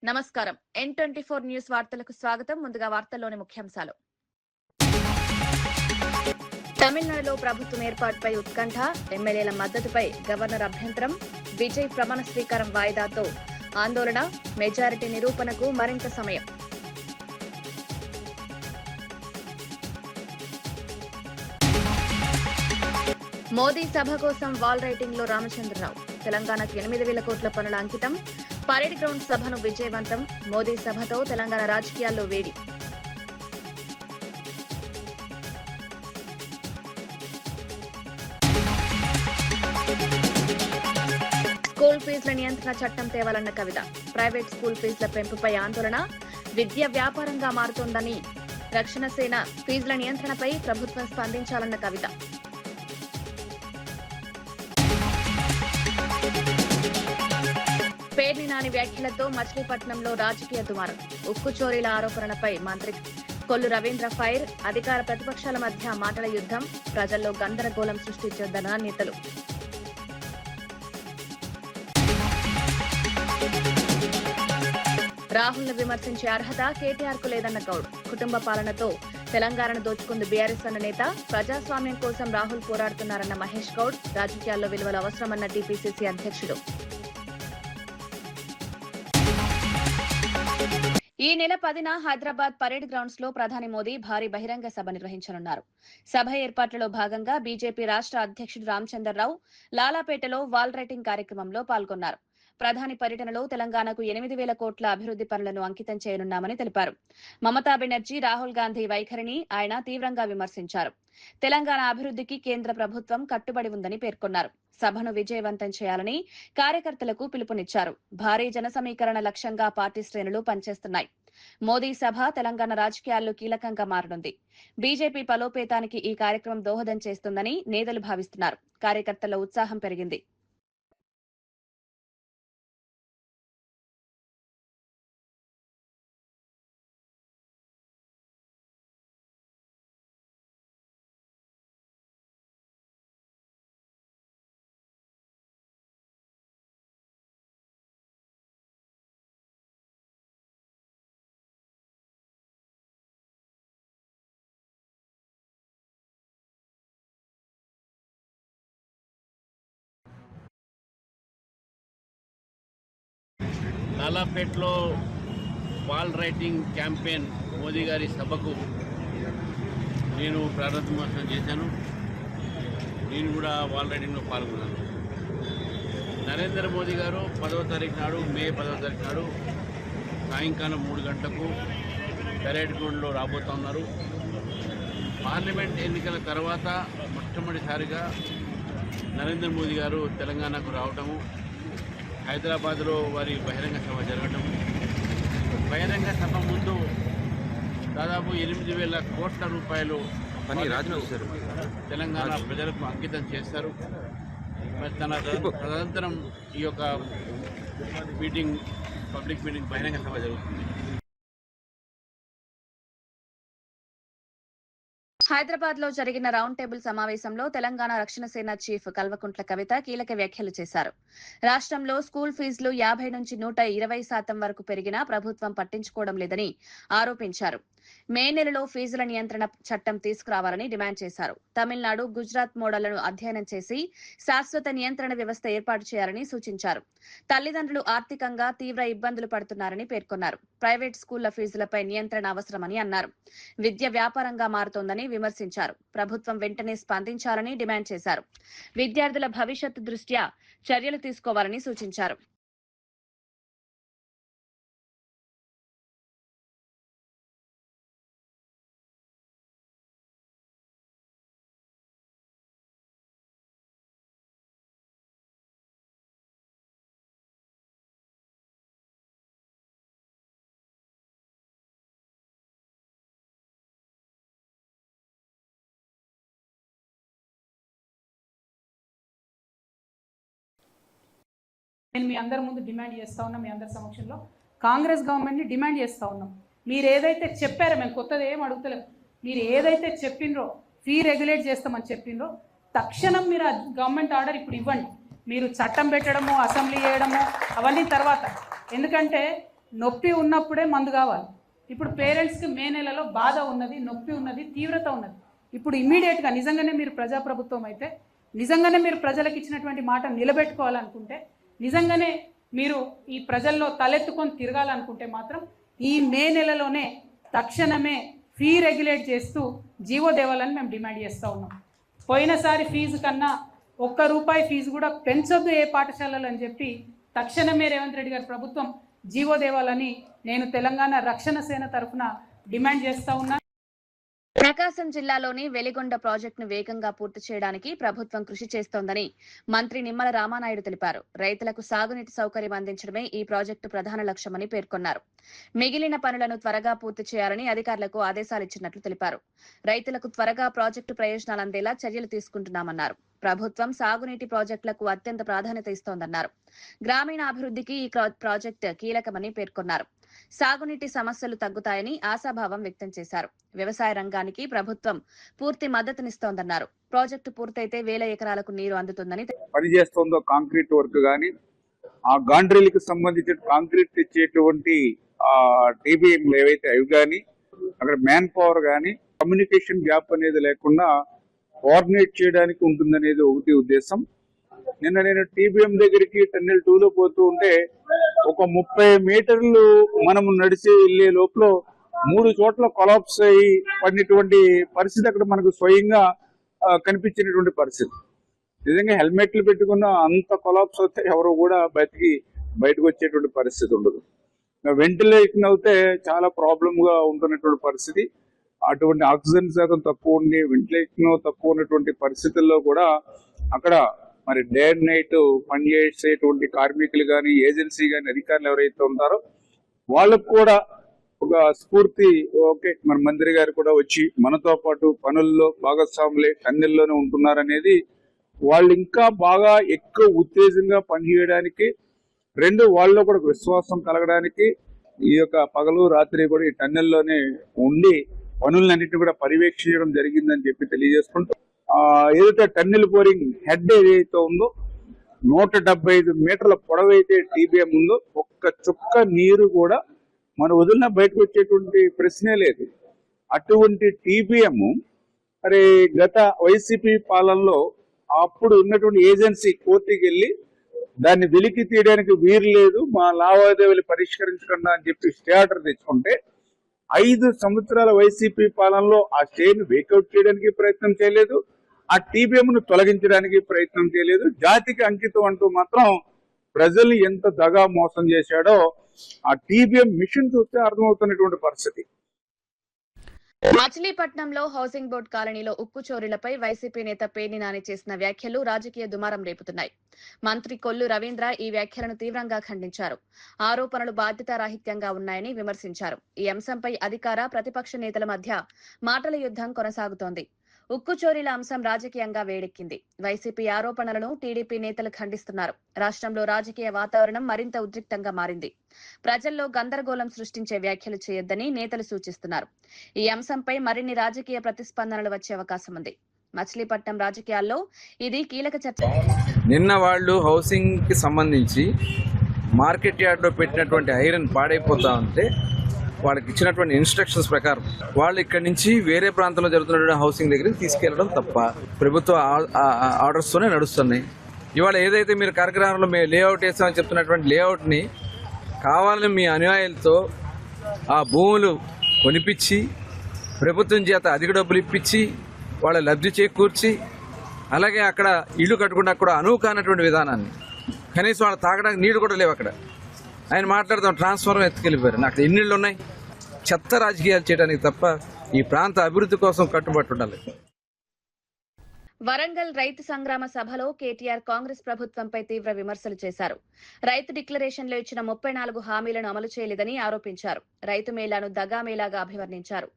నమస్కారం. N24 news వార్తలకు స్వాగతం. ముందుగా వార్తల్లోని ముఖ్యాంశాలు. తమిళనాడులో ప్రభుత్వం ఏర్పాటుపై ఉత్కంఠ, ఎమ్మెల్యేల మద్దతుపై గవర్నర్ అభ్యంతరం, విజయ్ ప్రమాణ స్వీకారం వాయిదాతో ఆందోళన, మెజారిటీ నిరూపణకు మరింత సమయం. మోదీ సభ కోసం వాల్ రైటింగ్ లో రామచంద్రరావు. తెలంగాణకు 8,000 కోట్ల పనుల అంకితం. పరేడ్ గ్రౌండ్ సభను విజయవంతం. మోదీ సభతో తెలంగాణ రాజకీయాల్లో వేడి. స్కూల్ ఫీజుల నియంత్రణ చట్టం తేవాలన్న కవిత. ప్రైవేట్ స్కూల్ ఫీజుల పెంపుపై ఆందోళన. విద్య వ్యాపారంగా మారుతోందని రక్షణ సేన. ఫీజుల నియంత్రణపై ప్రభుత్వం స్పందించాలన్న కవిత. పేర్ని నాని వ్యాఖ్యలతో మచిలీపట్నంలో రాజకీయ దుమారం. ఉక్కు చోరీల ఆరోపణలపై మంత్రి కొల్లు రవీంద్ర ఫైర్. అధికార ప్రతిపక్షాల మధ్య మాటల యుద్ధం. ప్రజల్లో గందరగోళం సృష్టించొద్దన్న నేతలు. రాహుల్ను విమర్శించే అర్హత కేటీఆర్ కు లేదన్న గౌడ్. కుటుంబ పాలనతో తెలంగాణను దోచుకుంది బీఆర్ఎస్ అన్న నేత. ప్రజాస్వామ్యం కోసం రాహుల్ పోరాడుతున్నారన్న మహేష్ గౌడ్. రాజకీయాల్లో విలువలు అవసరమన్న టీపీసీసీ అధ్యక్షుడు. ఈ నెల 10న హైదరాబాద్ పరేడ్ గ్రౌండ్స్ లో ప్రధాని మోదీ భారీ బహిరంగ సభ నిర్వహించనున్నారు. సభ ఏర్పాట్లలో భాగంగా బీజేపీ రాష్ట్ర అధ్యక్షుడు రామచంద్రరావు లాలాపేటలో వాల్ రైటింగ్ కార్యక్రమంలో పాల్గొన్నారు. ప్రధాని పర్యటనలో తెలంగాణకు 8,000 కోట్ల అభివృద్ది పనులను అంకితం చేయనున్నామని తెలిపారు. మమతా బెనర్జీ, రాహుల్ గాంధీ వైఖరిని ఆయన తీవ్రంగా విమర్శించారు. తెలంగాణ అభివృద్దికి కేంద్ర ప్రభుత్వం కట్టుబడి ఉందని పేర్కొన్నారు. సభను విజయవంతం చేయాలని కార్యకర్తలకు పిలుపునిచ్చారు. భారీ జన సమీకరణ లక్ష్యంగా పార్టీ శ్రేణులు పనిచేస్తున్నాయి. మోదీ సభ తెలంగాణ రాజకీయాల్లో కీలకంగా మారనుంది. బీజేపీ బలోపేతానికి ఈ కార్యక్రమం దోహదం చేస్తుందని నేతలు భావిస్తున్నారు. కార్యకర్తల్లో ఉత్సాహం పెరిగింది. లాలాపేట్లో వాల్ రైటింగ్ క్యాంపెయిన్ మోదీ గారి సభకు నేను ప్రారంభోత్సవం చేశాను. నేను కూడా వాల్ రైటింగ్లో పాల్గొన్నాను. నరేంద్ర మోదీ గారు 10వ తారీఖు నాడు, మే 10వ తారీఖు నాడు సాయంకాలం 3 గంటలకు పరేడ్ గ్రౌండ్లో రాబోతున్నారు. పార్లమెంట్ ఎన్నికల తర్వాత మొట్టమొదటిసారిగా నరేంద్ర మోదీ గారు తెలంగాణకు రావటము, హైదరాబాద్లో వారి బహిరంగ సభ జరగటం. బహిరంగ సభ ముందు దాదాపు 8,000 కోట్ల రూపాయలు తెలంగాణ ప్రజలకు అంకితం చేస్తారు. మరి తదనంతరం ఈ యొక్క మీటింగ్, పబ్లిక్ మీటింగ్, బహిరంగ సభ జరుగుతుంది. హైదరాబాద్ లో జరిగిన రౌండ్ టేబుల్ సమావేశంలో తెలంగాణ రక్షణ సేన చీఫ్ కల్వకుంట్ల కవిత కీలక వ్యాఖ్యలు చేశారు. రాష్ట్రంలో స్కూల్ ఫీజులు 50 నుంచి 120% వరకు పెరిగినా ప్రభుత్వం పట్టించుకోవడం లేదని ఆరోపించారు. మే నెలలో ఫీజుల నియంత్రణ చట్టం తీసుకురావాలని డిమాండ్ చేశారు. తమిళనాడు, గుజరాత్ మోడళ్లను అధ్యయనం చేసి శాశ్వత నియంత్రణ వ్యవస్థ ఏర్పాటు చేయాలని సూచించారు. తల్లిదండ్రులు ఆర్థికంగా తీవ్ర ఇబ్బందులు పడుతున్నారని పేర్కొన్నారు. ప్రైవేట్ స్కూళ్ల ఫీజులపై నియంత్రణ అవసరమని అన్నారు. విద్య వ్యాపారంగా మారుతోందని విమర్శించారు. ప్రభుత్వం వెంటనే స్పందించాలని డిమాండ్ చేశారు. విద్యార్థుల భవిష్యత్తు దృష్ట్యా చర్యలు తీసుకోవాలని సూచించారు. నేను మీ అందరి ముందు డిమాండ్ చేస్తూ ఉన్నాం. మీ అందరి సమక్షంలో కాంగ్రెస్ గవర్నమెంట్ని డిమాండ్ చేస్తూ ఉన్నాం. మీరు ఏదైతే చెప్పారో, మేము కొత్తది ఏం అడుగుతలేము, మీరు ఏదైతే చెప్పిండ్రో ఫీ రెగ్యులేట్ చేస్తామని చెప్పిండ్రో తక్షణం మీరు ఆ గవర్నమెంట్ ఆర్డర్ ఇప్పుడు ఇవ్వండి. మీరు చట్టం పెట్టడము, అసెంబ్లీ చేయడము అవన్నీ తర్వాత. ఎందుకంటే నొప్పి ఉన్నప్పుడే మందు కావాలి. ఇప్పుడు పేరెంట్స్కి మే నెలలో బాధ ఉన్నది, నొప్పి ఉన్నది, తీవ్రత ఉన్నది. ఇప్పుడు ఇమ్మీడియట్గా నిజంగానే మీరు ప్రజాప్రభుత్వం అయితే, నిజంగానే మీరు ప్రజలకు ఇచ్చినటువంటి మాట నిలబెట్టుకోవాలనుకుంటే, నిజంగానే మీరు ఈ ప్రజల్లో తలెత్తుకొని తిరగాలనుకుంటే మాత్రం ఈ మే నెలలోనే తక్షణమే ఫీ రెగ్యులేట్ చేస్తూ జీవో దేవాలని మేము డిమాండ్ చేస్తూ ఉన్నాం. పోయినసారి ఫీజు కన్నా ₹1 ఫీజు కూడా పెంచొద్దు ఏ పాఠశాలలు అని చెప్పి తక్షణమే రేవంత్ రెడ్డి గారి ప్రభుత్వం జీవో దేవాలని నేను తెలంగాణ రక్షణ సేన తరఫున డిమాండ్ చేస్తూ ఉన్నాను. ప్రకాశం జిల్లాలోని వెలిగొండ ప్రాజెక్టును వేగంగా పూర్తి చేయడానికి ప్రభుత్వం కృషి చేస్తోందని మంత్రి నిమ్మల రామానాయుడు తెలిపారు. రైతులకు సాగునీటి సౌకర్యం అందించడమే ఈ ప్రాజెక్టు ప్రధాన లక్ష్యమని పేర్కొన్నారు. మిగిలిన పనులను త్వరగా పూర్తి చేయాలని అధికారులకు ఆదేశాలిచ్చినట్లు తెలిపారు. రైతులకు త్వరగా ప్రాజెక్టు ప్రయోజనాలు అందేలా చర్యలు తీసుకుంటున్నామన్నారు. ప్రభుత్వం సాగునీటి ప్రాజెక్టులకు అత్యంత ప్రాధాన్యత ఇస్తోందన్నారు. గ్రామీణాభివృద్ధికి ఈ ప్రాజెక్టు కీలకమని పేర్కొన్నారు. సాగునీటి సమస్యలు తగ్గుతాయని ఆశాభావం వ్యక్తం చేశారు. వ్యవసాయ రంగానికి ప్రభుత్వం పూర్తి మద్దతునిస్తోందన్నారు. ప్రాజెక్టు పూర్తయితే 1000 ఎకరాలకు నీరు అందుతుందని పనిచేస్తుందో కాంక్రీట్ వర్క్ గాని, ఆ గాండ్రీలకు సంబంధించిన కాంక్రీట్ తెచ్చేటువంటి టీబీఎంలు ఏవైతే అవి కానీ, అక్కడ మ్యాన్ పవర్ కానీ, కమ్యూనికేషన్ గ్యాప్ అనేది లేకుండా కోఆర్డినేట్ చేయడానికి ఉంటుందనేది ఒకటి ఉద్దేశం. నిన్న నేను టీబీఎం దగ్గరికి టన్నెల్ 2లో పోతూ ఉంటే ఒక 30 మీటర్లు మనము నడిచి వెళ్లే లోపల 3 చోట్ల కొలాప్స్ అయ్యి పడినటువంటి పరిస్థితి అక్కడ మనకు స్వయంగా కనిపించినటువంటి పరిస్థితి. నిజంగా హెల్మెట్లు పెట్టుకున్న అంత కొలాప్స్ అవుతే ఎవరు కూడా బయటకు వచ్చేటువంటి పరిస్థితి ఉండదు. వెంటిలేషన్ అవుతే చాలా ప్రాబ్లం గా ఉంటున్నటువంటి పరిస్థితి. అటువంటి ఆక్సిజన్ శాతం తక్కువ ఉండి వెంటిలేషన్ తక్కువ ఉన్నటువంటి పరిస్థితుల్లో కూడా అక్కడ మరి డే అండ్ నైట్ పనిచేసేటువంటి కార్మికులు కానీ, ఏజెన్సీ కానీ, అధికారులు ఎవరైతే ఉంటారో వాళ్ళకు కూడా ఒక స్ఫూర్తి, ఓకే మన మంత్రి గారు కూడా వచ్చి మనతో పాటు పనుల్లో భాగస్వాములే టన్నెల్లోనే ఉంటున్నారనేది వాళ్ళు ఇంకా బాగా ఎక్కువ ఉత్తేజంగా పనిచేయడానికి, వాళ్ళలో కూడా విశ్వాసం కలగడానికి ఈ యొక్క పగలు రాత్రి కూడా ఈ టన్నెల్లోనే ఉండి పనులన్నింటినీ కూడా పర్యవేక్షించడం జరిగిందని చెప్పి తెలియజేసుకుంటూ, ఏదైతే టన్నెల్ బోరింగ్ హెడ్ ఏదైతే ఉందో 175 మీటర్ల పొడవైతే టీబీఎం ఉందో ఒక్క చుక్క నీరు కూడా మనం వదిలిన బయటకు వచ్చేటువంటి ప్రశ్నే లేదు. అటువంటి టీబీఎం మరి గత వైసీపీ పాలనలో అప్పుడు ఉన్నటువంటి ఏజెన్సీ కోర్టుకి వెళ్ళి దాన్ని వెలికి తీయడానికి వీలు లేదు, మా లావాదేవీలు పరిష్కరించకుండా అని చెప్పి స్టే ఆర్డర్ తెచ్చుకుంటే 5 సంవత్సరాల వైసీపీ పాలనలో ఆ స్టేను వేకౌట్ చేయడానికి ప్రయత్నం చేయలేదు, ఆ టీబీఎంను తొలగించడానికి ప్రయత్నం చేయలేదు. జాతికి అంకితం అంటూ మాత్రం ప్రజలు ఎంత దగా మోసం చేశాడో ఆ టీబీఎం మిషన్ చూస్తే అర్థమవుతున్నటువంటి పరిస్థితి. మచిలీపట్నంలో హౌసింగ్ బోర్డు కాలనీలో ఉక్కు చోరీలపై వైసీపీ నేత పేర్ని నాని చేసిన వ్యాఖ్యలు రాజకీయ దుమారం రేపుతున్నాయి. మంత్రి కొల్లు రవీంద్ర ఈ వ్యాఖ్యలను తీవ్రంగా ఖండించారు. ఆరోపణలు బాధ్యతారాహిత్యంగా ఉన్నాయని విమర్శించారు. ఈ అంశంపై అధికార ప్రతిపక్ష నేతల మధ్య మాటల యుద్ధం కొనసాగుతోంది. ఉక్కు చోరీల అంశం రాజకీయంగా వేడెక్కింది. వైసీపీ ఆరోపణలను టీడీపీ నేతలు ఖండిస్తున్నారు. రాష్ట్రంలో రాజకీయ వాతావరణం మరింత ఉద్రిక్తంగా మారింది. ప్రజల్లో గందరగోళం సృష్టించే వ్యాఖ్యలు చేయొద్దని నేతలు సూచిస్తున్నారు. ఈ అంశంపై మరిన్ని రాజకీయ ప్రతిస్పందనలు వచ్చే అవకాశం ఉంది. మచిలీపట్నం రాజకీయాల్లో ఇది కీలక చర్చ. నిన్న వాళ్ళు హౌసింగ్ కి సంబంధించి మార్కెట్ యార్డ్ లో పెట్టినటువంటి ఐరన్ పాడైపోతా ఉంటే వాళ్ళకి ఇచ్చినటువంటి ఇన్స్ట్రక్షన్స్ ప్రకారం వాళ్ళు ఇక్కడి నుంచి వేరే ప్రాంతంలో జరుగుతున్నటువంటి హౌసింగ్ దగ్గరికి తీసుకెళ్లడం తప్ప ప్రభుత్వ ఆర్డర్స్ తోనే నడుస్తున్నాయి. ఇవాళ ఏదైతే మీరు కార్యక్రమంలో మేము లేఅవుట్ వేస్తామని చెప్తున్నటువంటి లేఅవుట్ ని కావాలని మీ అనుయాయులతో ఆ భూములు కొనిపించి ప్రభుత్వం చేత అధిక డబ్బులు ఇప్పించి వాళ్ళ లబ్ధి చేకూర్చి అలాగే అక్కడ ఇల్లు కట్టుకున్నా కూడా అనువు కానటువంటి విధానాన్ని, కనీసం వాళ్ళు తాగడానికి నీళ్లు కూడా లేవు అక్కడ. ఆయన మాట్లాడతాం ట్రాన్స్ఫార్మర్ ఎత్తుకెళ్ళిపోయారు. నాకు ఎన్నిళ్ళు ఉన్నాయి. చెత్త రాజకీయాలు చేయడానికి తప్ప ఈ ప్రాంత అభివృద్ధి కోసం కట్టుబడి ఉండాలి. వరంగల్ రైతు సంగ్రామ సభలో కేటీఆర్ కాంగ్రెస్ ప్రభుత్వంపై తీవ్ర విమర్శలు చేశారు. రైతు డిక్లరేషన్లో ఇచ్చిన 34 హామీలను అమలు చేయలేదని ఆరోపించారు. రైతు మేళాను దగా మేళాగా అభివర్ణించారు.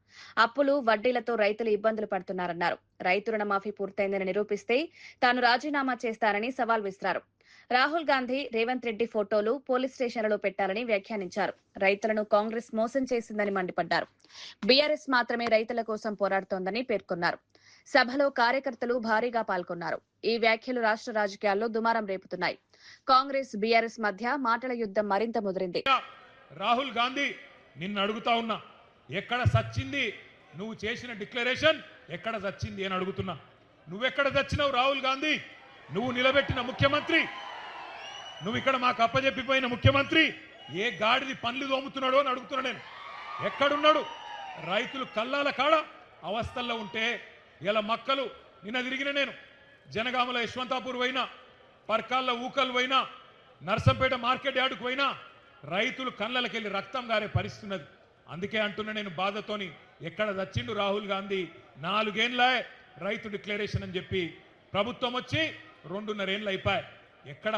అప్పులు వడ్డీలతో రైతులు ఇబ్బందులు పడుతున్నారన్నారు. రైతు రుణమాఫీ పూర్తయిందని నిరూపిస్తే తాను రాజీనామా చేస్తానని సవాల్ విసిరారు. రాహుల్ గాంధీ, రేవంత్ రెడ్డి ఫోటోలు పోలీస్ స్టేషన్లలో పెట్టాలని వ్యాఖ్యానించారు. రైతులను కాంగ్రెస్ మోసం చేసిందని మండిపడ్డారు. బీఆర్ఎస్ మాత్రమే రైతుల కోసం పోరాడుతోందని పేర్కొన్నారు. సభలో కార్యకర్తలు భారీగా పాల్గొన్నారు. ఈ వ్యాఖ్యలు రాష్ట్ర రాజకీయాల్లో దుమారం రేపుతున్నాయి. కాంగ్రెస్ బీఆర్ఎస్ మధ్య మాటల యుద్ధం మరింత ముదిరింది. రాహుల్ గాంధీ నిన్ను అడుగుతా ఉన్నా, ఎక్కడ సచ్చింది నువ్వు చేసిన డిక్లరేషన్? ఎక్కడ సచ్చింది అని అడుగుతున్నా. నువ్వెక్కడ చచ్చినావు రాహుల్ గాంధీ? నువ్వు నిలబెట్టిన ముఖ్యమంత్రి, నువ్వు ఇక్కడ మాకు అప్పజెప్పిపోయిన ముఖ్యమంత్రి ఏ గాడిది పనులు దోముతున్నాడో అని అడుగుతున్నా నేను. ఎక్కడున్నాడు? రైతులు కల్లాల కాడ అవస్థల్లో ఉంటే ఇలా మక్కలు నిన్న తిరిగిన నేను జనగామల యశ్వంతాపూర్ పోయినా, పర్కాల్లో ఊకలు పోయినా, నర్సంపేట మార్కెట్ యార్డుకు పోయినా రైతులు కళ్ళకెళ్ళి రక్తం గారే పరిస్తున్నది. అందుకే అంటున్నా నేను బాధతోని, ఎక్కడ చచ్చిండు రాహుల్ గాంధీ? 4 ఏళ్ళే రైతు డిక్లరేషన్ అని చెప్పి ప్రభుత్వం వచ్చి 2.5 ఏళ్ళు అయిపోయాయి. ఎక్కడ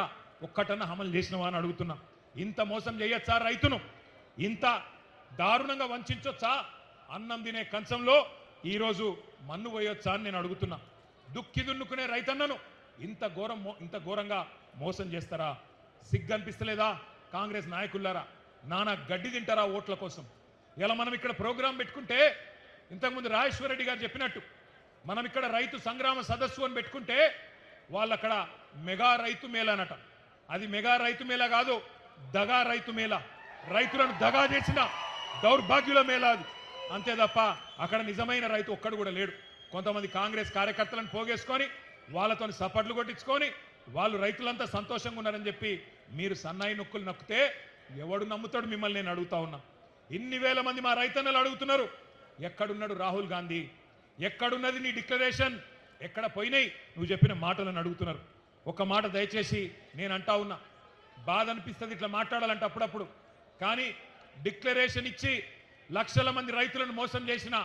ఒక్కటన్నా అమలు చేసినవా అని అడుగుతున్నా. ఇంత మోసం చేయొచ్చా రైతును? ఇంత దారుణంగా వంచొచ్చా? అన్నం తినే కంచంలో ఈరోజు మన్ను పోయొచ్చా అని నేను అడుగుతున్నా. దుక్కి దున్నుకునే రైతన్నను ఇంత ఘోరంగా మోసం చేస్తారా? సిగ్గనిపిస్తలేదా కాంగ్రెస్ నాయకులారా? నానా గడ్డి తింటారా ఓట్ల కోసం? ఇలా మనం ఇక్కడ ప్రోగ్రాం పెట్టుకుంటే, ఇంతకుముందు రాజేశ్వర రెడ్డి గారు చెప్పినట్టు మనం ఇక్కడ రైతు సంగ్రామ సదస్సు అని పెట్టుకుంటే వాళ్ళు అక్కడ మెగా రైతు మేళానట. అది మెగా రైతు మేళా కాదు, దగా రైతు మేళా. రైతులను దగా చేసిన దౌర్భాగ్యుల మేళా అది. అంతే తప్ప అక్కడ నిజమైన రైతు ఒక్కడు కూడా లేడు. కొంతమంది కాంగ్రెస్ కార్యకర్తలను పోగేసుకొని వాళ్ళతో సపట్లు కొట్టించుకొని వాళ్ళు రైతులంతా సంతోషంగా ఉన్నారని చెప్పి మీరు సన్నాయి నొక్కులు నొక్కితే ఎవడు నమ్ముతాడు మిమ్మల్ని? నేను అడుగుతా ఉన్నా. ఇన్ని వేల మంది మా రైతన్నలు అడుగుతున్నారు, ఎక్కడున్నాడు రాహుల్ గాంధీ? ఎక్కడున్నది నీ డిక్లరేషన్? ఎక్కడ పోయినాయి నువ్వు చెప్పిన మాటలను అడుగుతున్నారు. ఒక మాట దయచేసి నేను అంటా ఉన్నా, బాధ అనిపిస్తుంది ఇట్లా మాట్లాడాలంటే అప్పుడప్పుడు. కానీ డిక్లరేషన్ ఇచ్చి లక్షల మంది రైతులను మోసం చేసిన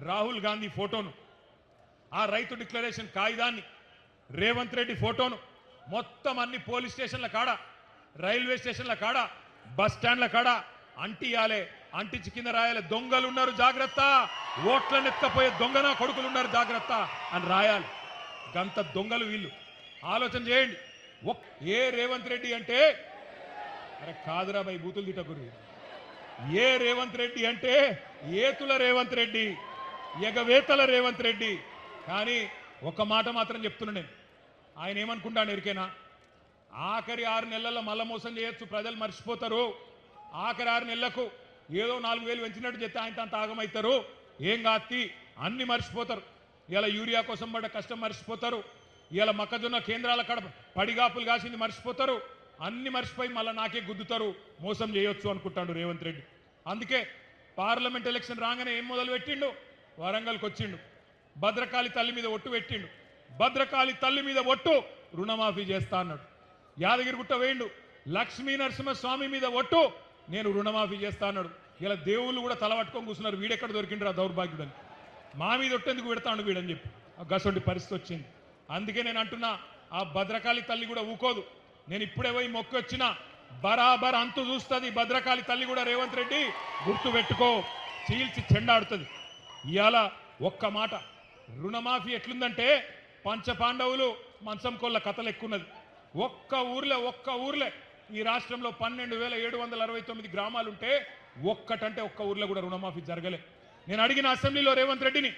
రాహుల్ గాంధీ ఫోటోను, ఆ రైతు డిక్లరేషన్ కాగితాన్ని, రేవంత్ రెడ్డి ఫోటోను మొత్తం అన్ని పోలీస్ స్టేషన్ల కాడ, రైల్వే స్టేషన్ల కాడ, బస్ స్టాండ్ల కాడ అంటియాలే. అంటించి కింద రాయాలి, దొంగలు ఉన్నారు జాగ్రత్త, ఓట్లను ఎత్తపోయే దొంగన కొడుకులు ఉన్నారు జాగ్రత్త అని రాయాలి. గంత దొంగలు వీళ్ళు. ఆలోచన చేయండి. ఏ రేవంత్ రెడ్డి అంటే, అరే కాదురా భయ్ బూతులు తిట్టకురు. ఏ రేవంత్ రెడ్డి అంటే ఏతుల రేవంత్ రెడ్డి, ఎగవేతల రేవంత్ రెడ్డి. కానీ ఒక మాట మాత్రం చెప్తున్నా నేను, ఆయన ఏమనుకుంటాను ఎరికేనా? ఆఖరి 6 నెలల్లో మళ్ళా మోసం చేయొచ్చు, ప్రజలు మర్చిపోతారు. ఆఖరి 6 నెలలకు ఏదో 4,000 పెంచినట్టు చెప్తే ఆయన అంత ఆగమవుతారు. ఏం కాత్తి అన్ని మర్చిపోతారు. ఇలా యూరియా కోసం పడ్డ కష్టం మర్చిపోతారు. ఇలా మొక్కజొన్న కేంద్రాల కడ పడిగాపులు కాసింది మర్చిపోతారు. అన్ని మర్చిపోయి మళ్ళీ నాకే గుద్దుతారు, మోసం చేయొచ్చు అనుకుంటాడు రేవంత్ రెడ్డి. అందుకే పార్లమెంట్ ఎలక్షన్ రాగానే ఏం మొదలు పెట్టిండు? వరంగల్కి వచ్చిండు, భద్రకాళి తల్లి మీద ఒట్టు పెట్టిండు. భద్రకాళి తల్లి మీద ఒట్టు, రుణమాఫీ చేస్తా అన్నాడు. యాదగిరిగుట్ట వేయండు, లక్ష్మీ నరసింహస్వామి మీద ఒట్టు, నేను రుణమాఫీ చేస్తా అన్నాడు. ఇలా దేవుళ్ళు కూడా తలపట్టుకొని కూర్చున్నారు, వీడెక్కడ దొరికిండ్రు ఆ దౌర్భాగ్యుడని. మా మీద ఒట్టేందుకు పెడతాడు వీడని చెప్పి గసొంటి పరిస్థితి వచ్చింది. అందుకే నేను అంటున్నా, ఆ భద్రకాళి తల్లి కూడా ఊకోదు. నేను ఇప్పుడే పోయి మొక్కి వచ్చిన, బరాబర్ అంతు చూస్తుంది భద్రకాళి తల్లి కూడా. రేవంత్ రెడ్డి గుర్తు పెట్టుకో, చీల్చి చెండాడుతుంది. ఇవాళ ఒక్క మాట, రుణమాఫీ ఎట్లుందంటే పంచపాండవులు మంచం కొల్ల కథలు ఎక్కున్నది. ఒక్క ఊర్లే ఈ రాష్ట్రంలో 12,769 గ్రామాలుంటే ఒక్కటంటే ఒక్క ఊర్లో కూడా రుణమాఫీ జరగలే. నేను అడిగిన అసెంబ్లీలో రేవంత్ రెడ్డిని,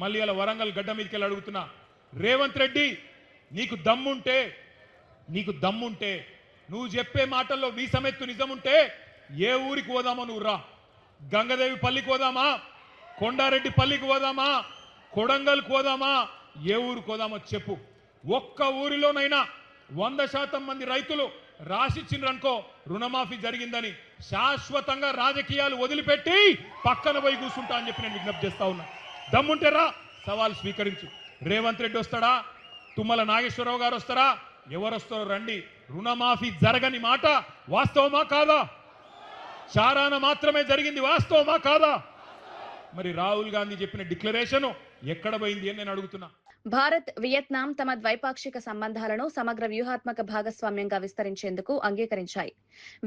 మళ్ళీ అలా వరంగల్ గడ్డ మీదకి వెళ్ళి అడుగుతున్నా, రేవంత్ రెడ్డి నీకు దమ్ముంటే నువ్వు చెప్పే మాటల్లో వీసమెత్తు నిజముంటే ఏ ఊరికి పోదామో నువ్వు రా. గంగదేవి పల్లికి పోదామా, కొండారెడ్డి పల్లికి పోదామా, కొడంగల్కి పోదామా, ఏ ఊరికి పోదామో చెప్పు. ఒక్క ఊరిలోనైనా 100% మంది రైతులు రాసిచ్చిండ్రనుకో రుణమాఫీ జరిగిందని, శాశ్వతంగా రాజకీయాలు వదిలిపెట్టి పక్కన పోయి కూర్చుంటా అని చెప్పి నేను విజ్ఞప్తి చేస్తా ఉన్నా. దమ్ముంటే రా, సవాల్ స్వీకరించు. రేవంత్ రెడ్డి వస్తాడా, తుమ్మల నాగేశ్వరరావు గారు వస్తారా, ఎవరు వస్తారో రండి. రుణమాఫీ జరగని మాట వాస్తవమా కాదా? చారాన మాత్రమే జరిగింది, వాస్తవమా కాదా? మరి రాహుల్ గాంధీ చెప్పిన డిక్లరేషన్ ఎక్కడ పోయింది అని నేను అడుగుతున్నా. భారత్ వియత్నాం తమ ద్వైపాక్షిక సంబంధాలను సమగ్ర వ్యూహాత్మక భాగస్వామ్యంగా విస్తరించేందుకు అంగీకరించాయి.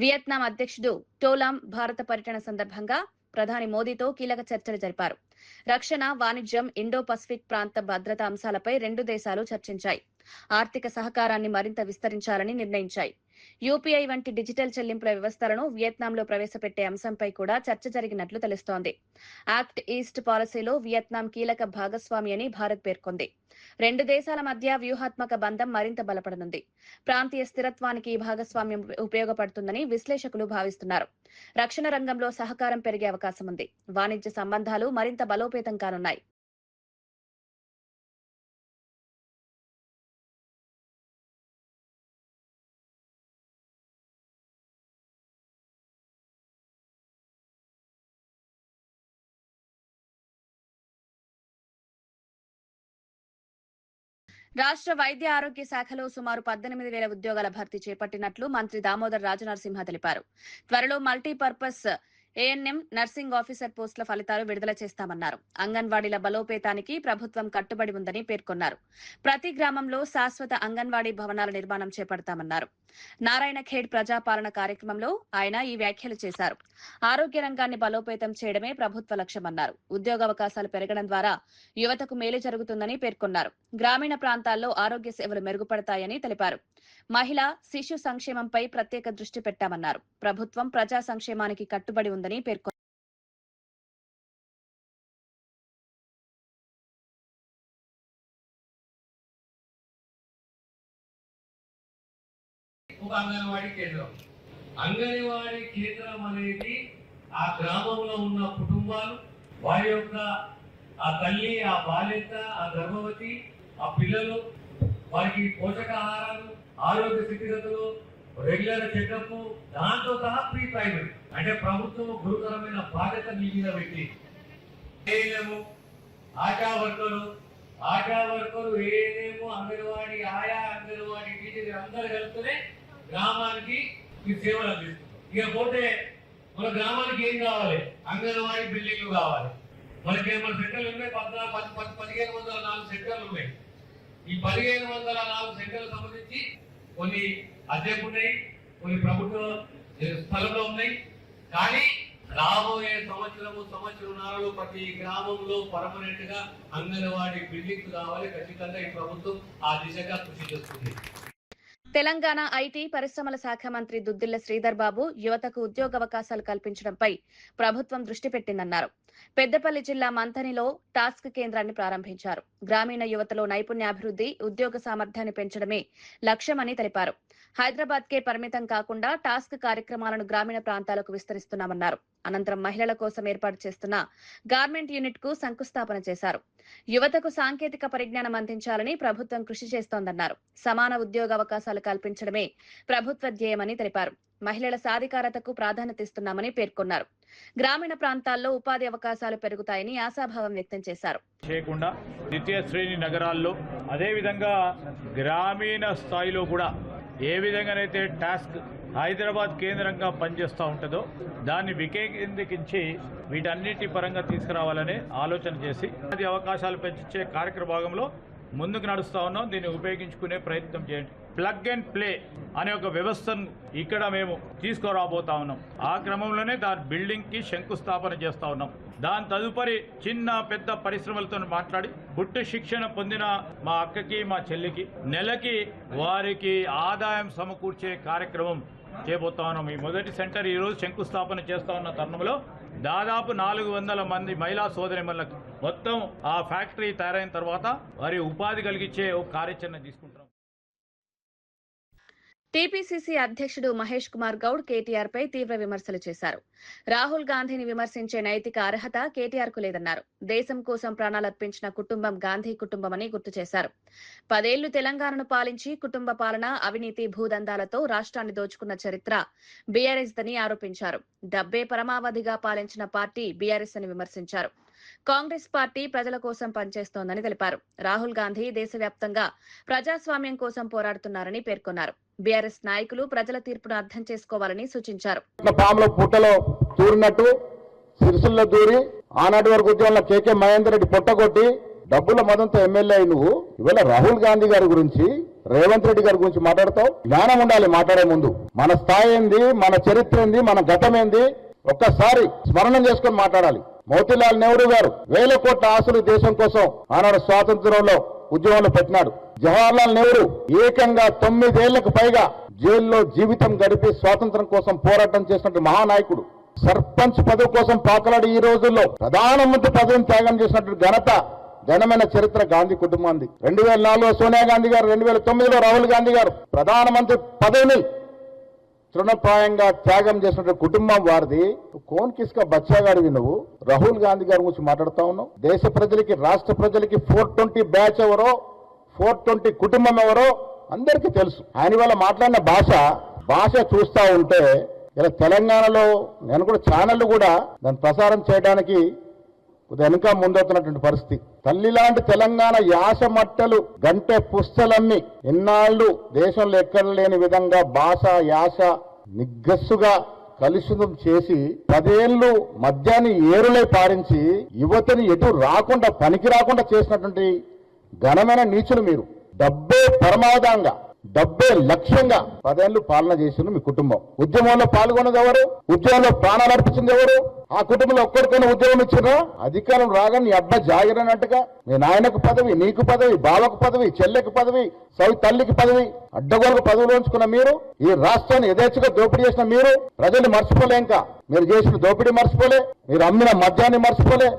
వియత్నాం అధ్యక్షుడు టోలాం భారత పర్యటన సందర్భంగా ప్రధాని మోదీతో కీలక చర్చలు జరిపారు. రక్షణ, వాణిజ్యం, ఇండో పసిఫిక్ ప్రాంత భద్రతా అంశాలపై 2 దేశాలు చర్చించాయి. ఆర్థిక సహకారాన్ని మరింత విస్తరించాలని నిర్ణయించాయి. యూపీఐ వంటి డిజిటల్ చెల్లింపుల వ్యవస్థలను వియత్నాంలో ప్రవేశపెట్టే అంశంపై కూడా చర్చ జరిగినట్లు తెలుస్తోంది. యాక్ట్ ఈస్ట్ పాలసీలో వియత్నాం కీలక భాగస్వామి అని భారత్ పేర్కొంది. రెండు దేశాల మధ్య వ్యూహాత్మక బంధం మరింత బలపడనుంది. ప్రాంతీయ స్థిరత్వానికి ఈ భాగస్వామ్యం ఉపయోగపడుతుందని విశ్లేషకులు భావిస్తున్నారు. రక్షణ రంగంలో సహకారం పెరిగే అవకాశం ఉంది. వాణిజ్య సంబంధాలు మరింత బలోపేతం కానున్నాయి. రాష్ట్ర వైద్య ఆరోగ్య శాఖలో సుమారు 18,000 ఉద్యోగాల భర్తీ చేపట్టినట్లు మంత్రి దామోదర్ రాజనరసింహ తెలిపారు. త్వరలో మల్టీపర్పస్ ఏఎన్ఎం నర్సింగ్ ఆఫీసర్ పోస్టుల ఫలితాలు విడుదల చేస్తామన్నారు. అంగన్వాడీల బలోపేతానికి ప్రభుత్వం కట్టుబడి ఉందని పేర్కొన్నారు. ప్రతి గ్రామంలో శాశ్వత అంగన్వాడీ భవనాల నిర్మాణం చేపడతామన్నారు. నారాయణఖేడ్ ప్రజాపాలన కార్యక్రమంలో ఆయన ఈ వ్యాఖ్యలు చేశారు. ఆరోగ్య రంగాన్ని బలోపేతం చేయడమే ప్రభుత్వ లక్ష్యమన్నారు. ఉద్యోగావకాశాలు పెరగడం ద్వారా యువతకు మేలు జరుగుతుందని పేర్కొన్నారు. గ్రామీణ ప్రాంతాల్లో ఆరోగ్య సేవలు మెరుగుపడతాయని తెలిపారు. మహిళా శిశు సంక్షేమంపై ప్రత్యేక దృష్టి పెట్టామన్నారు. ప్రభుత్వం ప్రజా సంక్షేమానికి కట్టుబడి ఉందని పేర్కొన్నారు. అంగన్వాడీ కేంద్రం అనేది ఆ గ్రామంలో ఉన్న కుటుంబాలు, వారి యొక్క ఆ తల్లి, ఆ బాలింత, ఆ గర్భవతి, ఆ పిల్లలు, వారికి పోషకాహారాలు, ఆరోగ్య స్థితిగతులు, రెగ్యులర్ చెకప్, దాంతో సహా ప్రీ ప్రైమరీ అంటే ప్రభుత్వం గురుతరమైన బాధ్యత మీ మీద పెట్టి ఆశా వర్కరు ఏదేమో అంగన్వాడీ ఆయా అంగన్వాడీ టీచర్ అందరు కలిపితే గ్రామానికి ఈ సేవలు అందిస్తున్నారు. ఇక పోతే మన గ్రామానికి ఏం కావాలి? అంగన్వాడీ బిల్డింగ్లు కావాలి. మనకి మన సెంటర్లు ఉన్నాయి, 1504 సెంటర్లు ఉన్నాయి. ఈ 1504 సెంటర్లకు సంబంధించి కొన్ని అద్దెకు ఉన్నాయి, కొన్ని ప్రభుత్వ స్థలంలో ఉన్నాయి. కానీ రాబోయే సంవత్సరంన్నరలో ప్రతి గ్రామంలో పర్మనెంట్ గా అంగన్వాడీ బిల్డింగ్ కావాలి. ఖచ్చితంగా ఈ ప్రభుత్వం ఆ దిశగా కృషి చేస్తుంది. తెలంగాణ ఐటీ పరిశ్రమల శాఖ మంత్రి దుద్దిళ్ల శ్రీధర్ బాబు యువతకు ఉద్యోగావకాశాలు కల్పించడంపై ప్రభుత్వం దృష్టి పెట్టిందన్నారు. పెద్దపల్లి జిల్లా మంథనిలో టాస్క్ కేంద్రాన్ని ప్రారంభించారు. గ్రామీణ యువతలో నైపుణ్యాభివృద్ధి, ఉద్యోగ సామర్థ్యాన్ని పెంచడమే లక్ష్యమని తెలిపారు. హైదరాబాద్ కే పరిమితం కాకుండా టాస్క్ కార్యక్రమాలను గ్రామీణ ప్రాంతాలకు విస్తరిస్తున్నామన్నారు. అనంతరం మహిళల కోసం ఏర్పాటు చేస్తున్న గార్మెంట్ యూనిట్ కు శంకుస్థాపన చేశారు. యువతకు సాంకేతిక పరిజ్ఞానం అందించాలని ప్రభుత్వం కృషి చేస్తోందన్నారు. సమాన ఉద్యోగావకాశాలు కల్పించడమే ప్రభుత్వ ధ్యేయమని తెలిపారు. మహిళల సాధికారతకు ప్రాధాన్యత ఇస్తున్నామని పేర్కొన్నారు. గ్రామీణ ప్రాంతాల్లో ఉపాధి అవకాశాలు పెరుగుతాయని ఆశాభావం వ్యక్తం చేశారు. చేయకుండా ద్వితీయ శ్రేణి నగరాల్లో, అదేవిధంగా గ్రామీణ స్థాయిలో కూడా ఏ విధంగానైతే టాస్క్ హైదరాబాద్ కేంద్రంగా పనిచేస్తూ ఉంటుందో దాన్ని వికేంద్రీకరించి వీటన్నిటి పరంగా తీసుకురావాలనే ఆలోచన చేసి అది అవకాశాలు పెంచే కార్యక్రమ భాగంలో ముందుకు నడుస్తూ ఉన్నాం. దీన్ని ఉపయోగించుకునే ప్రయత్నం చేయండి. ప్లగ్ అండ్ ప్లే అనే ఒక వ్యవస్థను ఇక్కడ మేము తీసుకురాబోతా ఉన్నాం. ఆ క్రమంలోనే దాని బిల్డింగ్ కి శంకుస్థాపన చేస్తా ఉన్నాం. దాని తదుపరి చిన్న పెద్ద పరిశ్రమలతో మాట్లాడి గుట్టు శిక్షణ పొందిన మా అక్కకి, మా చెల్లికి నెలకి వారికి ఆదాయం సమకూర్చే కార్యక్రమం చేయబోతా ఉన్నాం. ఈ మొదటి సెంటర్ ఈ రోజు శంకుస్థాపన చేస్తా ఉన్న తరుణంలో దాదాపు 400 మంది మహిళా సోదరిమణులకు మొత్తం ఆ ఫ్యాక్టరీ తయారైన తర్వాత వారి ఉపాధి కలిగించే ఒక కార్యాచరణ తీసుకుంటాం. టీపీసీసీ అధ్యక్షుడు మహేష్ కుమార్ గౌడ్ కేటీఆర్ పై తీవ్ర విమర్శలు చేశారు. రాహుల్ గాంధీని విమర్శించే నైతిక అర్హత కేటీఆర్ కు లేదన్నారు. దేశం కోసం ప్రాణాలర్పించిన కుటుంబం గాంధీ కుటుంబమని గుర్తు చేశారు. 10 ఏళ్లు తెలంగాణను పాలించి కుటుంబ పాలన, అవినీతి, భూదందాలతో రాష్ట్రాన్ని దోచుకున్న చరిత్ర బీఆర్ఎస్ దని ఆరోపించారు. డబ్బే పరమావధిగా పాలించిన పార్టీ బీఆర్ఎస్ అని విమర్శించారు. కాంగ్రెస్ పార్టీ ప్రజల కోసం పనిచేస్తోందని తెలిపారు. రాహుల్ గాంధీ దేశవ్యాప్తంగా ప్రజాస్వామ్యం కోసం పోరాడుతున్నారని పేర్కొన్నారు. బీఆర్ఎస్ నాయకులు ప్రజల తీర్పును అర్థం చేసుకోవాలని సూచించారు. పాములో పుట్టలో దూరినట్టు సిరిసిల్లో దూరి ఆనాటి వరకు ఉద్యమంలో కేకే మహేందర్ రెడ్డి పొట్టగొట్టి డబ్బుల మదంతో ఎమ్మెల్యే నువ్వు ఇవాళ రాహుల్ గాంధీ గారి గురించి, రేవంత్ రెడ్డి గారి గురించి మాట్లాడతావు. జ్ఞానం ఉండాలి మాట్లాడే ముందు. మన స్థాయి ఏంది, మన చరిత్ర ఏంది, మన గతం ఏంది ఒక్కసారి స్మరణం చేసుకొని మాట్లాడాలి. మోతీలాల్ నెహ్రూ గారు 1000 కోట్ల ఆస్తులు దేశం కోసం ఆనాడు స్వాతంత్రంలో ఉద్యమంలో పెట్టినాడు. జవహర్లాల్ నెహ్రూ ఏకంగా 9 ఏళ్లకు పైగా జైల్లో జీవితం గడిపి స్వాతంత్రం కోసం పోరాటం చేసినటువంటి మహానాయకుడు. సర్పంచ్ పదవి కోసం పాకలాడి ఈ రోజుల్లో ప్రధానమంత్రి పదవిని త్యాగం చేసినటువంటి ఘనమైన చరిత్ర గాంధీ కుటుంబాన్ని. 2004లో సోనియా గాంధీ గారు, 2009లో రాహుల్ గాంధీ గారు ప్రధానమంత్రి పదవిని తృణప్రాయంగా త్యాగం చేసినటువంటి కుటుంబం వారిది. కోన్ కిస్కా బచ్చాగాడివి నువ్వు. రాహుల్ గాంధీ గారి గురించి మాట్లాడుతా ఉన్నావు. దేశ ప్రజలకి, రాష్ట్ర ప్రజలకి 420 బ్యాచ్ ఎవరో, 420 కుటుంబం ఎవరో అందరికీ తెలుసు. ఆయన వల్ల మాట్లాడిన భాష చూస్తా ఉంటే ఇలా తెలంగాణలో నేను కూడా ఛానళ్లు కూడా దాన్ని ప్రసారం చేయడానికి వెనుక ముందవుతున్నటువంటి పరిస్థితి. తల్లి లాంటి తెలంగాణ యాస మట్టలు గంటె పుస్తలమ్మి ఇన్నాళ్లు దేశంలో ఎక్కడ లేని విధంగా భాష యాస నిగ్గస్సుగా కలుషితం చేసి 10 ఏళ్లు మద్యాన్ని ఏరులై పారించి యువతని ఎటు రాకుండా పనికి రాకుండా చేసినటువంటి ఘనమైన నీచులు మీరు. డబ్బే పరమావధంగా, డబ్బే లక్ష్యంగా 10 ఏళ్లు పాలన చేసింది మీ కుటుంబం. ఉద్యమంలో పాల్గొన్నది ఎవరు? ఉద్యమంలో ప్రాణాలు అర్పించింది ఎవరు? ఆ కుటుంబంలో ఒక్కరికైనా ఉద్యోగం ఇచ్చినా? అధికారం రాగా నీ అబ్బా జాగిరన్నట్టుగా మీ నాయనకు పదవి, నీకు పదవి, బావకు పదవి, చెల్లెకు పదవి, తల్లికి పదవి, అడ్డగోలకు పదవులు ఉంచుకున్న మీరు, ఈ రాష్ట్రాన్ని యథేచ్ఛగా దోపిడీ చేసిన మీరు ప్రజల్ని మర్చిపోలే. ఇంకా మీరు చేసిన దోపిడీ మర్చిపోలే, మీరు అమ్మిన మద్యాన్ని మర్చిపోలే,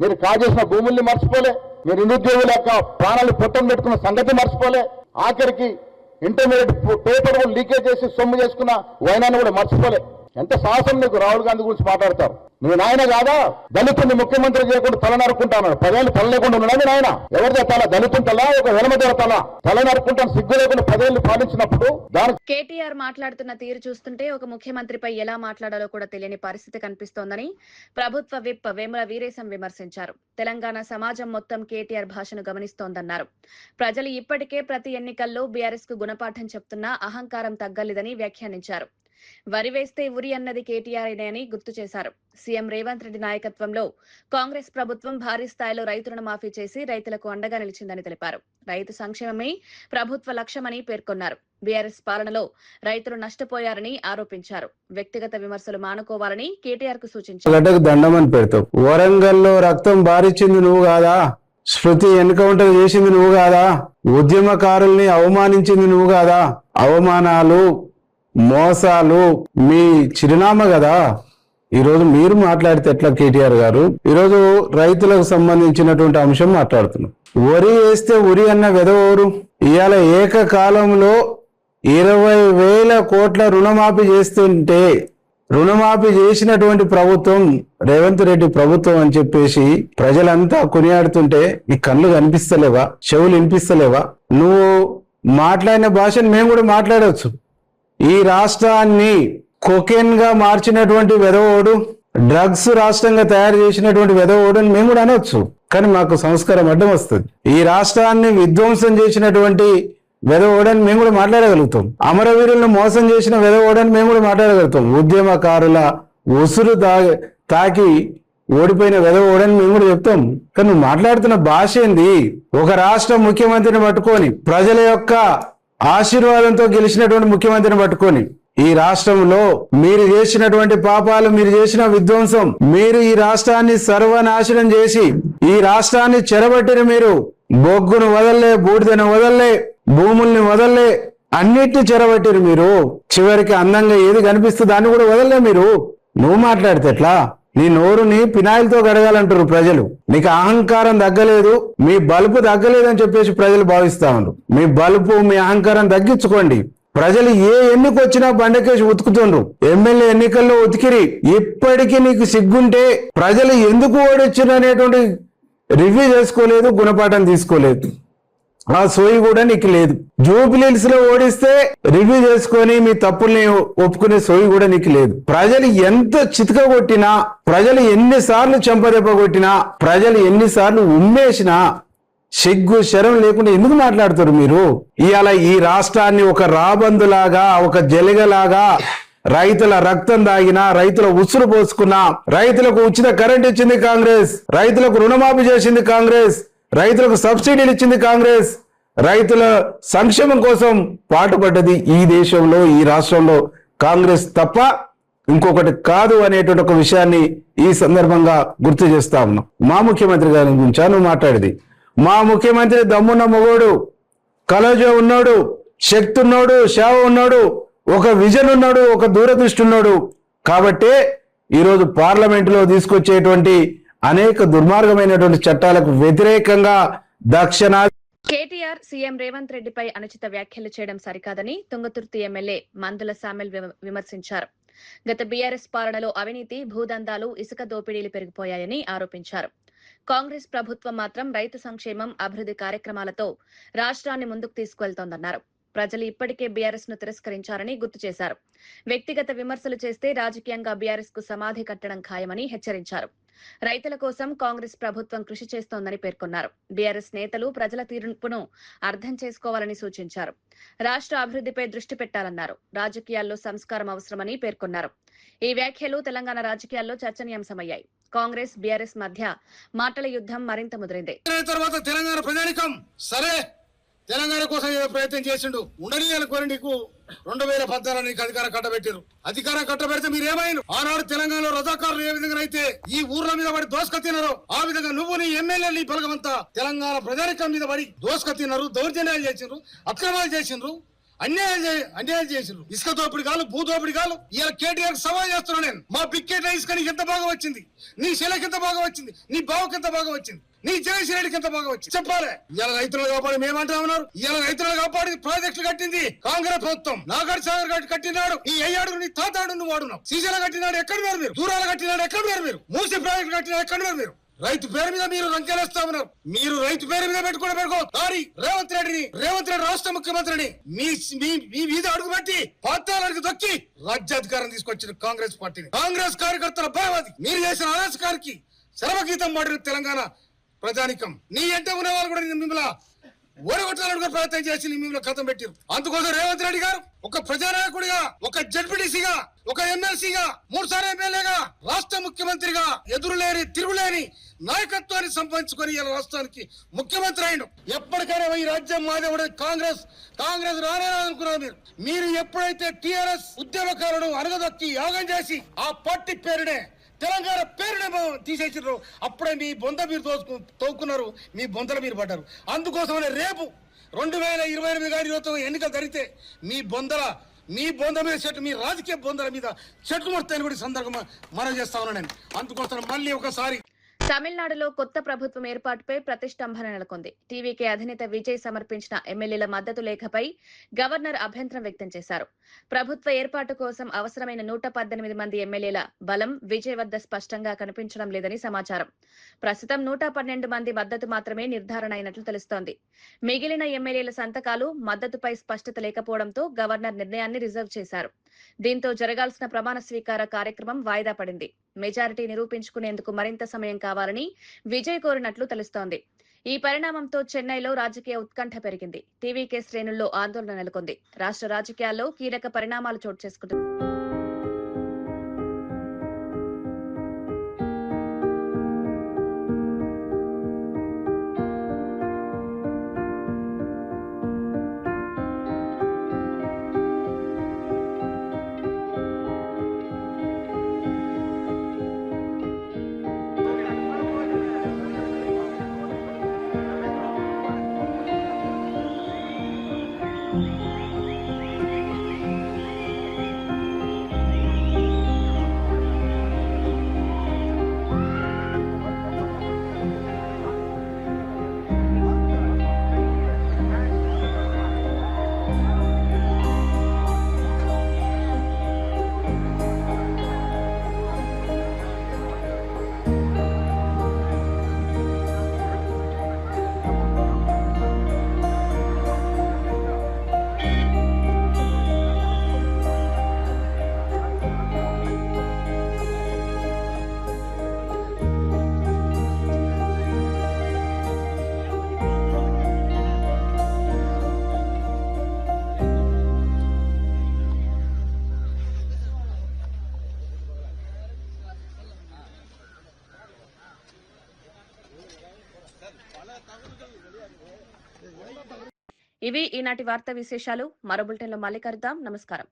మీరు కాజేసిన భూముల్ని మర్చిపోలే, మీరు నిరుద్యోగుల యొక్క ప్రాణాలు పొట్టం పెట్టుకున్న సంగతి మర్చిపోలే, ఆఖరికి ఇంటర్మీడియట్ పేపర్ కూడా లీకేజ్ చేసి సొమ్ము చేసుకున్న వైనాన్ని కూడా మర్చిపోలే. ఎంత సాహసం నీకు రాహుల్ గాంధీ గురించి మాట్లాడతారు. మీ నాయన కాదా దళితుడిని ముఖ్యమంత్రి చేయకుండా తల నరుక్కుంటాను? 10 ఏళ్ళు తల లేకుండా ఉన్నాడా మీ నాయన? ఎవరిదే తల? దళితుని తల, ఒక వెలమదేవ తల నరుక్కుంటాను సిగ్గు లేకుండా 10 ఏళ్ళు పాలించినప్పుడు దాని. కేటీఆర్ మాట్లాడుతున్న తీరు చూస్తుంటే ఒక ముఖ్యమంత్రిపై ఎలా మాట్లాడాలో కూడా తెలియని పరిస్థితి కనిపిస్తోందని ప్రభుత్వ విప్ వేముల వీరేశం విమర్శించారు. తెలంగాణ సమాజం మొత్తం కేటీఆర్ భాషను గమనిస్తోందన్నారు. ప్రజలు ఇప్పటికే ప్రతి ఎన్నికల్లో బీఆర్ఎస్ కు గుణపాఠం చెప్తున్నా అహంకారం తగ్గలేదని వ్యాఖ్యానించారు. వరి వేస్తే ఉరి అన్నది కేటీఆర్ అని గుర్తు చేశారు. సీఎం రేవంత్ రెడ్డి నాయకత్వంలో కాంగ్రెస్ ప్రభుత్వం భారీ స్థాయిలో రైతు రుణమాఫీ చేసి రైతులకు అండగా నిలిచిందని తెలిపారు. రైతు సంక్షేమమే ప్రభుత్వ లక్ష్యమని పేర్కొన్నారు. బీఆర్ఎస్ పాలనలో రైతులు నష్టపోయారని ఆరోపించారు. వ్యక్తిగత విమర్శలు మానుకోవాలని కేటీఆర్ కు సూచించారు. దండమని పెడతావు. వరంగల్లో రక్తం బారిచ్చింది నువ్వు కాదా? శృతి ఎన్కౌంటర్ చేసింది నువ్వు కాదా? ఉద్యమకారుల్ని అవమానించింది నువ్వు కాదా? అవమానాలు, మోసాలు మీ చిరునామా కదా. ఈరోజు మీరు మాట్లాడితే ఎట్లా కేటీఆర్ గారు? ఈరోజు రైతులకు సంబంధించినటువంటి అంశం మాట్లాడుతున్నాం. వరి వేస్తే ఉరి అన్న వెదవరు ఇవాళ ఏకకాలంలో 20,000 కోట్ల రుణమాఫీ చేస్తుంటే, రుణమాఫీ చేసినటువంటి ప్రభుత్వం రేవంత్ రెడ్డి ప్రభుత్వం అని చెప్పేసి ప్రజలంతా కొనియాడుతుంటే నీ కళ్ళు కనిపిస్తలేవా? చెవులు వినిపిస్తలేవా? నువ్వు మాట్లాడిన భాషను మేము కూడా మాట్లాడవచ్చు. ఈ రాష్ట్రాన్ని కొకెన్ గా మార్చినటువంటి వెదవోడు, డ్రగ్స్ రాష్ట్రంగా తయారు చేసినటువంటి వెదవోడు అని మేము కూడా అనవచ్చు. కానీ మాకు సంస్కారం అడ్డం వస్తుంది. ఈ రాష్ట్రాన్ని విధ్వంసం చేసినటువంటి వెదవోడని మేము కూడా మాట్లాడగలుగుతాం. అమరవీరులను మోసం చేసిన వెదవోడని మేము కూడా మాట్లాడగలుగుతాం. ఉద్యమకారుల ఉసురు తాకి ఓడిపోయిన వెదవోడని మేము కూడా చెప్తాం. కానీ నువ్వు మాట్లాడుతున్న భాష ఏంది? ఒక రాష్ట్ర ముఖ్యమంత్రిని పట్టుకొని, ప్రజల యొక్క ఆశీర్వాదంతో గెలిచినటువంటి ముఖ్యమంత్రిని పట్టుకొని, ఈ రాష్ట్రంలో మీరు చేసినటువంటి పాపాలు, మీరు చేసిన విధ్వంసం, మీరు ఈ రాష్ట్రాన్ని సర్వనాశనం చేసి ఈ రాష్ట్రాన్ని చెరబట్టిన మీరు బొగ్గును వదల్లే, బూడిదను వదల్లే, భూముల్ని వదల్లే, అన్నిటిని చెరబట్టిరు మీరు. చివరికి అందంగా ఏది కనిపిస్తుంది దాన్ని కూడా వదల్లే మీరు. నువ్వు మాట్లాడితే ఎట్లా? నీ నోరుని పినాయిలతో గడగాలంటారు ప్రజలు. నీకు అహంకారం తగ్గలేదు, మీ బలుపు తగ్గలేదు అని చెప్పేసి ప్రజలు భావిస్తా ఉన్నారు. మీ బలుపు, మీ అహంకారం తగ్గించుకోండి. ప్రజలు ఏ ఎన్నికొచ్చినా బండకేసి ఉతుకుతుండ్రు. ఎమ్మెల్యే ఎన్నికల్లో ఉతికిరి. ఇప్పటికీ నీకు సిగ్గుంటే ప్రజలు ఎందుకు ఓడిచ్చారు అనేటువంటి రివ్యూ చేసుకోలేదు, గుణపాఠం తీసుకోలేదు. ఆ సోయి కూడా నీకు లేదు. జూబ్లీహిల్స్ లో ఓడిస్తే రివ్యూ చేసుకొని మీ తప్పుల్ని ఒప్పుకునే సోయి కూడా నీకు లేదు. ప్రజలు ఎంత చితక కొట్టినా, ప్రజలు ఎన్నిసార్లు చెంపదెబ్బ కొట్టినా, ప్రజలు ఎన్నిసార్లు ఉమ్మేసినా సిగ్గు శరం లేకుండా ఎందుకు మాట్లాడుతారు మీరు? ఇవాళ ఈ రాష్ట్రాన్ని ఒక రాబందులాగా, ఒక జలిగలాగా, రైతుల రక్తం దాగినా, రైతుల ఉసురు పోసుకున్నా, రైతులకు ఉచిత కరెంట్ ఇచ్చింది కాంగ్రెస్, రైతులకు రుణమాఫీ చేసింది కాంగ్రెస్, రైతులకు సబ్సిడీలు ఇచ్చింది కాంగ్రెస్, రైతుల సంక్షేమం కోసం పాటుపడ్డది ఈ దేశంలో, ఈ రాష్ట్రంలో కాంగ్రెస్ తప్ప ఇంకొకటి కాదు అనేటువంటి ఒక విషయాన్ని ఈ సందర్భంగా గుర్తు చేస్తా ఉన్నాం. మా ముఖ్యమంత్రి గారి గురించి నువ్వు మాట్లాడేది. మా ముఖ్యమంత్రి దమ్మున్న మొగోడు, కలజ ఉన్నాడు, శక్తి ఉన్నాడు, సేవ ఉన్నాడు, ఒక విజన్ ఉన్నాడు, ఒక దూరదృష్టి ఉన్నాడు. కాబట్టే ఈరోజు పార్లమెంటులో తీసుకొచ్చేటువంటి అనేక దుర్మార్గమైనటువంటి చట్టాలకు వ్యతిరేకంగా దక్షిణాది కేటీఆర్ సీఎం రేవంత్ రెడ్డిపై అనుచిత వ్యాఖ్యలు చేయడం సరికాదని తుంగతుర్తి ఎమ్మెల్యే మందుల సామెల్ విమర్శించారు. గత బీఆర్ఎస్ పాలనలో అవినీతి, భూదందాలు, ఇసుక దోపిడీలు పెరిగిపోయాయని ఆరోపించారు. కాంగ్రెస్ ప్రభుత్వం మాత్రం రైతు సంక్షేమం, అభివృద్ధి కార్యక్రమాలతో రాష్ట్రాన్ని ముందుకు తీసుకువెళ్తోందన్నారు. ప్రజలు ఇప్పటికే బీఆర్ఎస్ ను తిరస్కరించారని గుర్తు చేశారు. వ్యక్తిగత విమర్శలు చేస్తే రాజకీయంగా బీఆర్ఎస్ కు సమాధి కట్టడం ఖాయమని హెచ్చరించారు. రైతుల కోసం కాంగ్రెస్ ప్రభుత్వం కృషి చేస్తోందని పేర్కొన్నారు. బీఆర్ఎస్ నేతలు ప్రజల తీర్పును అర్థం చేసుకోవాలని సూచించారు. రాష్ట్ర అభివృద్ధిపై దృష్టి పెట్టాలన్నారు. రాజకీయాల్లో సంస్కారం అవసరమని పేర్కొన్నారు. ఈ వ్యాఖ్యలు తెలంగాణ రాజకీయాల్లో చర్చనీయాంశమయ్యాయి. కాంగ్రెస్ బీఆర్ఎస్ మధ్య మాటల యుద్ధం మరింత ముదిరింది. తర్వాత తెలంగాణ ప్రజానికం సరే తెలంగాణ కోసం ఏదో ప్రయత్నం చేసిండు ఉండని అనుకోని నీకు 2014 నీకు అధికారం కట్టబెట్టారు. అధికారం కట్టబెడితే మీరేమైనా ఆనాడు తెలంగాణలో రజాకారులు ఏ విధంగా అయితే ఈ ఊర్ల మీద పడి దోసుక తిన్నారో ఆ విధంగా నువ్వు నీ ఎమ్మెల్యేలు నీ బలగమంతా తెలంగాణ ప్రజానికం మీద పడి దోసుక తిన్నారు, దౌర్జన్యాలు చేసిండ్రు, అక్రమాలు చేసిండ్రు, అన్యాయం చేసిండ్రు. ఇసుక దోపిడి కాదు, భూ దోపిడి కాదు. ఇలా కేటీఆర్ సవాల్ చేస్తున్నా నేను. మా బిక్కెట్ల ఇసుక నీకు ఎంత బాగా వచ్చింది, నీ శిలకి ఎంత బాగా వచ్చింది, నీ బావుకి ఎంత బాగా వచ్చింది, నీ జగన్ రెడ్డికి ఎంత బాగా వచ్చింది చెప్పాలి. ఇవాళ రైతులు కాపాడి మేమంటా ఉన్నారు. ఇవాళ రైతులు కాపాడి ప్రాజెక్టులు కట్టింది కాంగ్రెస్ ప్రభుత్వం. నాగార్జున సాగర్ కట్టినాడు నీ అయ్యాడు, నీ తాతాడు నువ్వు వాడున్నావు. శ్రీశైలం కట్టినాడు ఎక్కడ వేరు మీరు, దూరాలు కట్టినాడు ఎక్కడ వేరు మీరు, మూసి ప్రాజెక్టు కట్టినాడు ఎక్కడ వేరు మీరు. రైతు పేరు మీద మీరు రంకెలేస్తా ఉన్నారు. మీరు రైతు పేరు మీద పెట్టుకో కానీ రేవంత్ రెడ్డి రాష్ట్ర ముఖ్యమంత్రిని మీ మీద అడుగుపెట్టి పాతాళానికి దొక్కి రాజ్యాధికారం తీసుకొచ్చిన కాంగ్రెస్ పార్టీని, కాంగ్రెస్ కార్యకర్తల భయవాది మీరు చేసిన అరాచకానికి శరవగీతం మాడిన తెలంగాణ ప్రజానికం. నీ అంటే ఉన్న వాళ్ళు కూడా మిమ్మల్ని ఓడగొట్టాలని ప్రయత్నం చేసి మిమ్మల్ని కథం పెట్టారు. అందుకోసం రేవంత్ రెడ్డి గారు ఒక ప్రజానాయకుడిగా, ఒక జడ్పీటీసీగా, ఒక ఎమ్మెల్సీగా, 3 సార్లు ఎమ్మెల్యేగా, రాష్ట్ర ముఖ్యమంత్రిగా ఎదురులేని తిరుగులేని నాయకత్వాన్ని సంపాదించుకొని ఇలా రాష్ట్రానికి ముఖ్యమంత్రి అయ్యిండు. ఎప్పటికైనా ఈ రాజ్యం మాదే కాంగ్రెస్ రానేదనుకున్నారు మీరు ఎప్పుడైతే టీఆర్ఎస్ ఉద్యమకారుడు అనగదొక్కి యాగం చేసి ఆ పార్టీ పేరునే తెలంగాణ పేరునే తీసేసారు. అప్పుడే మీ బొంద మీరు తోక్కున్నారు, మీ బొందలు మీరు పడ్డారు. అందుకోసమనే రేపు 2028 గారి ఎన్నికలు జరిగితే మీ బొంద మీద చెట్టు, మీ రాజకీయ బొందల మీద చెట్లు మొత్తాన్ని కూడా సందర్భంగా మనం చేస్తా ఉన్నాను నేను. అందుకోసం మళ్ళీ ఒకసారి తమిళనాడులో కొత్త ప్రభుత్వం ఏర్పాటుపై ప్రతిష్టంభన నెలకొంది. టీవీకే అధినేత విజయ్ సమర్పించిన ఎమ్మెల్యేల మద్దతు లేఖపై గవర్నర్ అభ్యంతరం వ్యక్తం చేశారు. ప్రభుత్వ ఏర్పాటు కోసం అవసరమైన 118 మంది ఎమ్మెల్యేల బలం విజయ్ వద్ద స్పష్టంగా కనిపించడం లేదని సమాచారం. ప్రస్తుతం 112 మంది మద్దతు మాత్రమే నిర్ధారణ అయినట్లు తెలుస్తోంది. మిగిలిన ఎమ్మెల్యేల సంతకాలు, మద్దతుపై స్పష్టత లేకపోవడంతో గవర్నర్ నిర్ణయాన్ని రిజర్వ్ చేశారు. దీంతో జరగాల్సిన ప్రమాణ స్వీకార కార్యక్రమం వాయిదా పడింది. మెజారిటీ నిరూపించుకునేందుకు మరింత సమయం కావాలని విజయ్ కోరినట్లు తెలుస్తోంది. ఈ పరిణామంతో చెన్నైలో రాజకీయ ఉత్కంఠ పెరిగింది. టీవీకే శ్రేణుల్లో ఆందోళన నెలకొంది. రాష్ట్ర రాజకీయాల్లో కీలక పరిణామాలు చోటు చేసుకుంటున్నాయి. ఇవి ఈనాటి వార్తా విశేషాలు. మరో బులెటిన్లో మళ్ళీ కలుద్దాం. నమస్కారం.